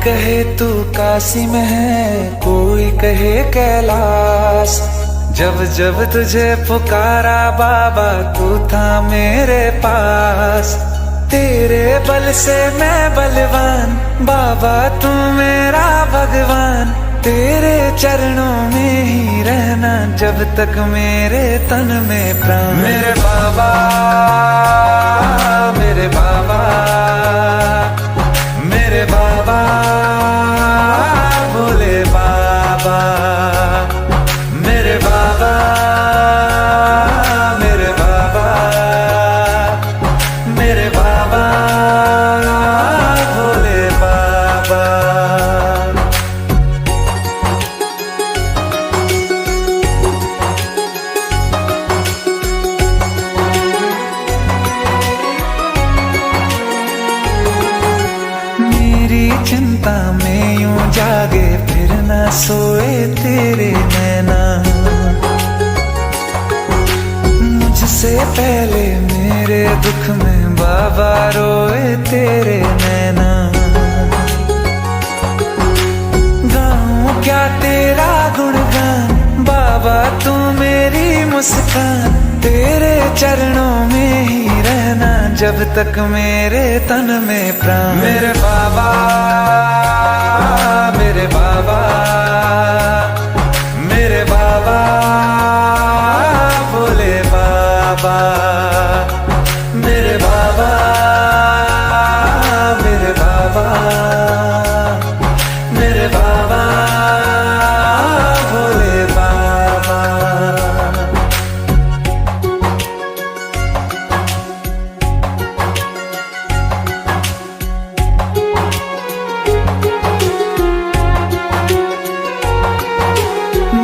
कहे तू काशी में है, कोई कहे कैलाश। जब जब तुझे पुकारा बाबा तू था मेरे पास। तेरे बल से मैं बलवान, बाबा तू मेरा भगवान। तेरे चरणों में ही रहना जब तक मेरे तन में प्राण। मेरे बाबा, मेरे बाबा, मेरे बाबा, भोले बाबा। मेरे बाबा, मेरे बाबा, मेरे बाबा, भोले बाबा। चिंता में यूं जागे फिर न सोए तेरे नैना। मुझसे पहले मेरे दुख में बाबा रोए तेरे नैना। गाऊं क्या तेरा गुणगान, बाबा तू मेरी मुस्कान। तेरे चरणों में ही रहना जब तक मेरे तन में प्राण। मेरे बाबा, मेरे बाबा, मेरे बाबा, भोले बाबा। मेरे बाबा, मेरे बाबा, मेरे बाबा, भोले बाबा।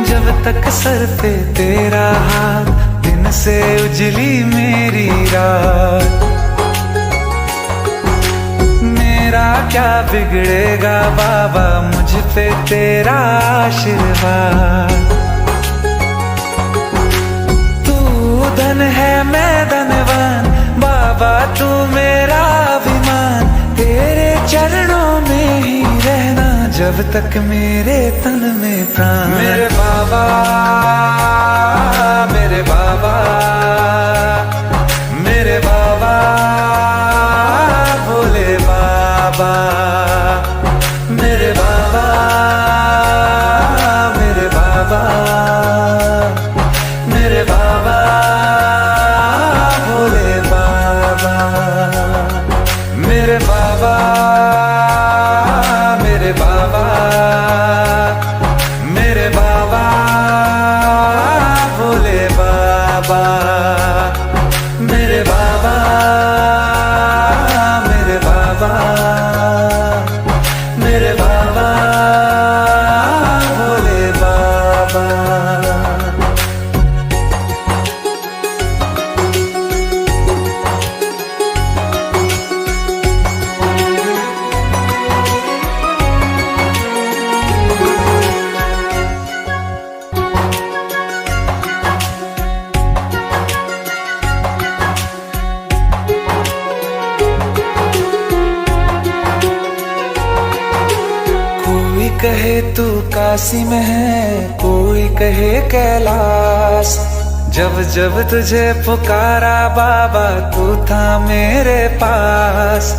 जब तक सर पे तेरा हाथ, दिन से उजली मेरी रात। मेरा क्या बिगड़ेगा बाबा, मुझ पे तेरा आशीर्वाद। तू धन है मैं धनवान, बाबा तू मेरा अभिमान। तेरे चरणों में ही रहना जब तक मेरे तन में प्राण। मेरे बाबा, मेरे बाबा, मेरे बाबा, भोले बाबा। मेरे बाबा, मेरे बाबा, मेरे बाबा, भोले बाबा। मेरे बाबा, मेरे बाबा, मेरे बाबा, भोले बाबा। मेरे बाबा, मेरे बाबा, मेरे बाबा, भोले बाबा। कोई कहे तू काशी में है, कोई कहे कैलाश। जब जब तुझे पुकारा बाबा तू था मेरे पास।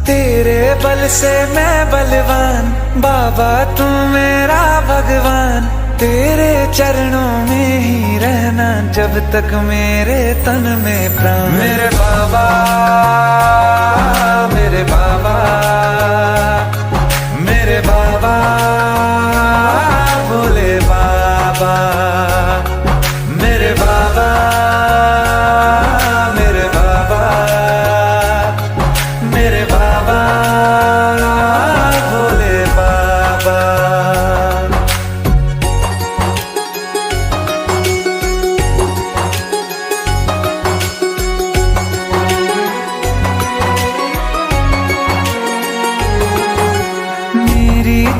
तेरे बल से मैं बलवान, बाबा तू मेरा भगवान। तेरे चरणों में ही रहना जब तक मेरे तन में प्राण। मेरे बाबा, मेरे बाबा, मेरे बाबा, भोले बाबा। मेरे बाबा, मेरे बाबा, मेरे बाबा, भोले बाबा।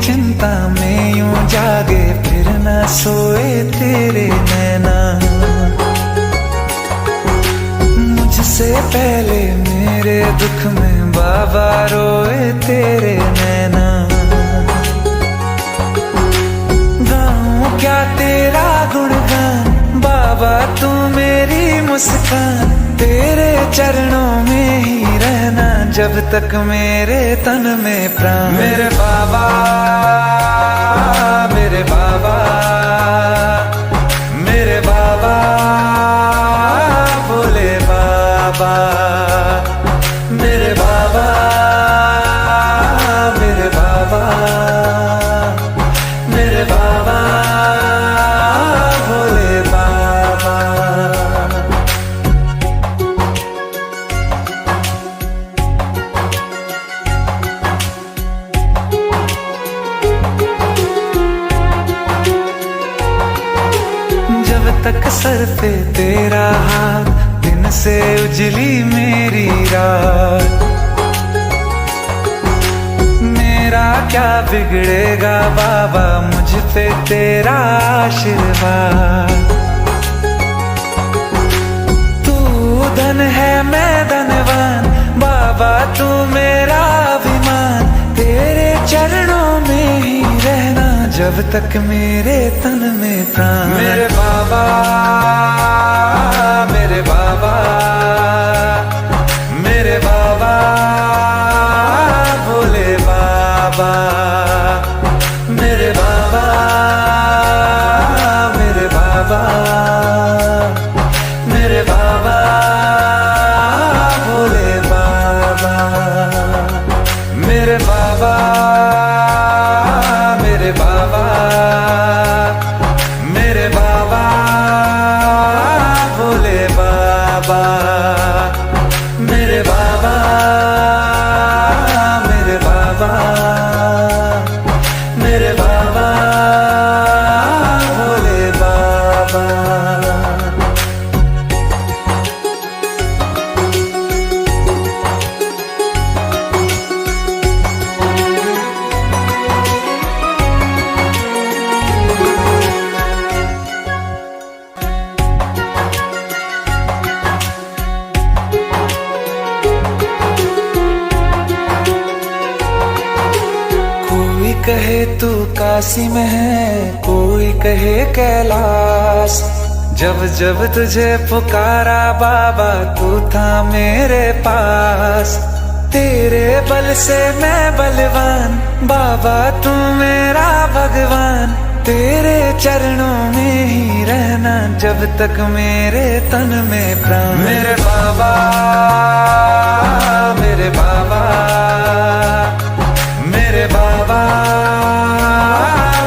चिंता में यूं जागे फिर न सोए तेरे नैना। मुझसे पहले मेरे दुख में बाबा रोए तेरे नैना। मुस्कान, तेरे चरणों में ही रहना जब तक मेरे तन में प्राण। मेरे बाबा, मेरे बाबा, मेरे बाबा, भोले बाबा, मेरे बाबा, मेरे बाबा, मेरे बाबा, भोले बाबा। जब तक सर पे तेरा हाथ, दिन से उजली मेरी रात। मेरा क्या बिगड़ेगा बाबा, मुझ पे तेरा आशीर्वाद। तू धन है मैं धनवान, बाबा तू मेरा अभिमान। तेरे चरणों में ही रहना जब तक मेरे तन में प्राण। मेरे बाबा, मेरे बाबा, मेरे बाबा, भोले बाबा, मेरे बाबा, मेरे बाबा, मेरे बाबा, भोले बाबा, मेरे बाबा, मेरे बाबा, मेरे बाबा, भोले बाबा, मेरे बाबा, मेरे बाबा, मेरे बाबा, भोले बाबा। कोई कहे तू काशी में है, कोई कहे कैलाश। जब जब तुझे पुकारा बाबा, तू था मेरे पास। तेरे बल से मैं बलवान, बाबा तू मेरा भगवान। तेरे चरणों में ही रहना जब तक मेरे तन में प्राण। मेरे बाबा, मेरे बाबा, मेरे बाबा,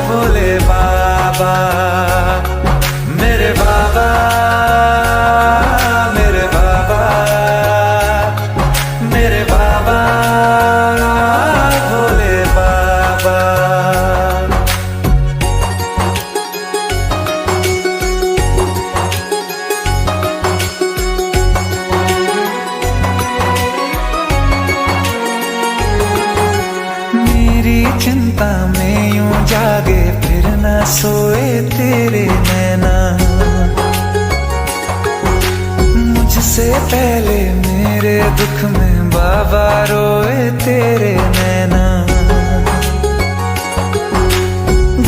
भोले बाबा, मेरे बाबा, मेरे बाबा, मेरे बाबा, भोले बाबा। मेरी चिंता में यूं जागे, फिर ना सोए तेरे नैना। मुझसे पहले मेरे दुख में बाबा रोए तेरे नैना।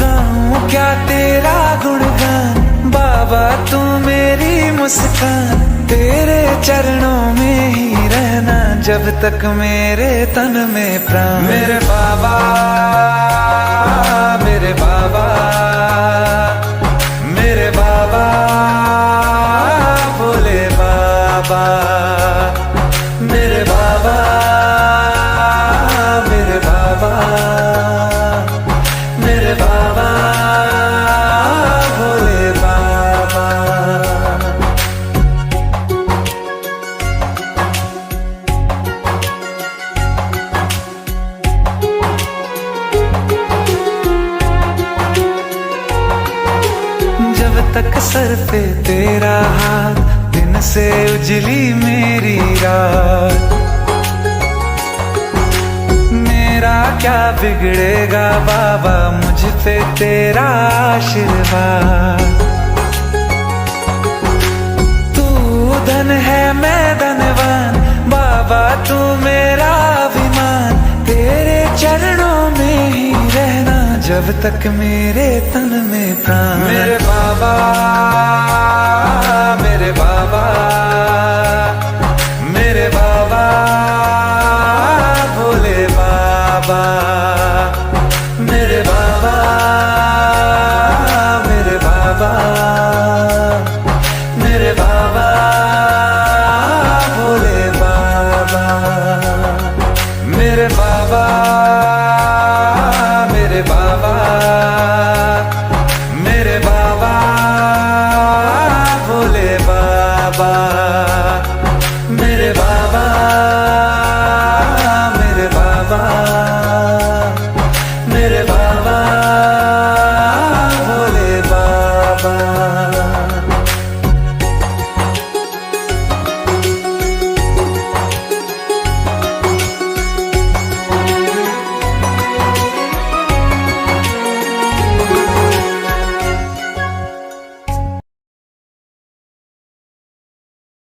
गाऊं क्या तेरा गुणगान, बाबा तू मेरी मुस्कान। तेरे चरणों में ही रहना जब तक मेरे तन में प्राण। मेरे बाबा, मेरे बाबा, मेरे बाबा, भोले बाबा, मेरे बाबा, मेरे बाबा, मेरे बाबा, भोले बाबा। जब तक सर पे तेरा हाथ, दिन से उजली मेरी रात। मेरा क्या बिगड़ेगा बाबा, मुझ पे तेरा आशीर्वाद। तू धन है मैं धनवान, बाबा तू मेरा अभिमान। तेरे चरणों में ही रहना जब तक मेरे तन में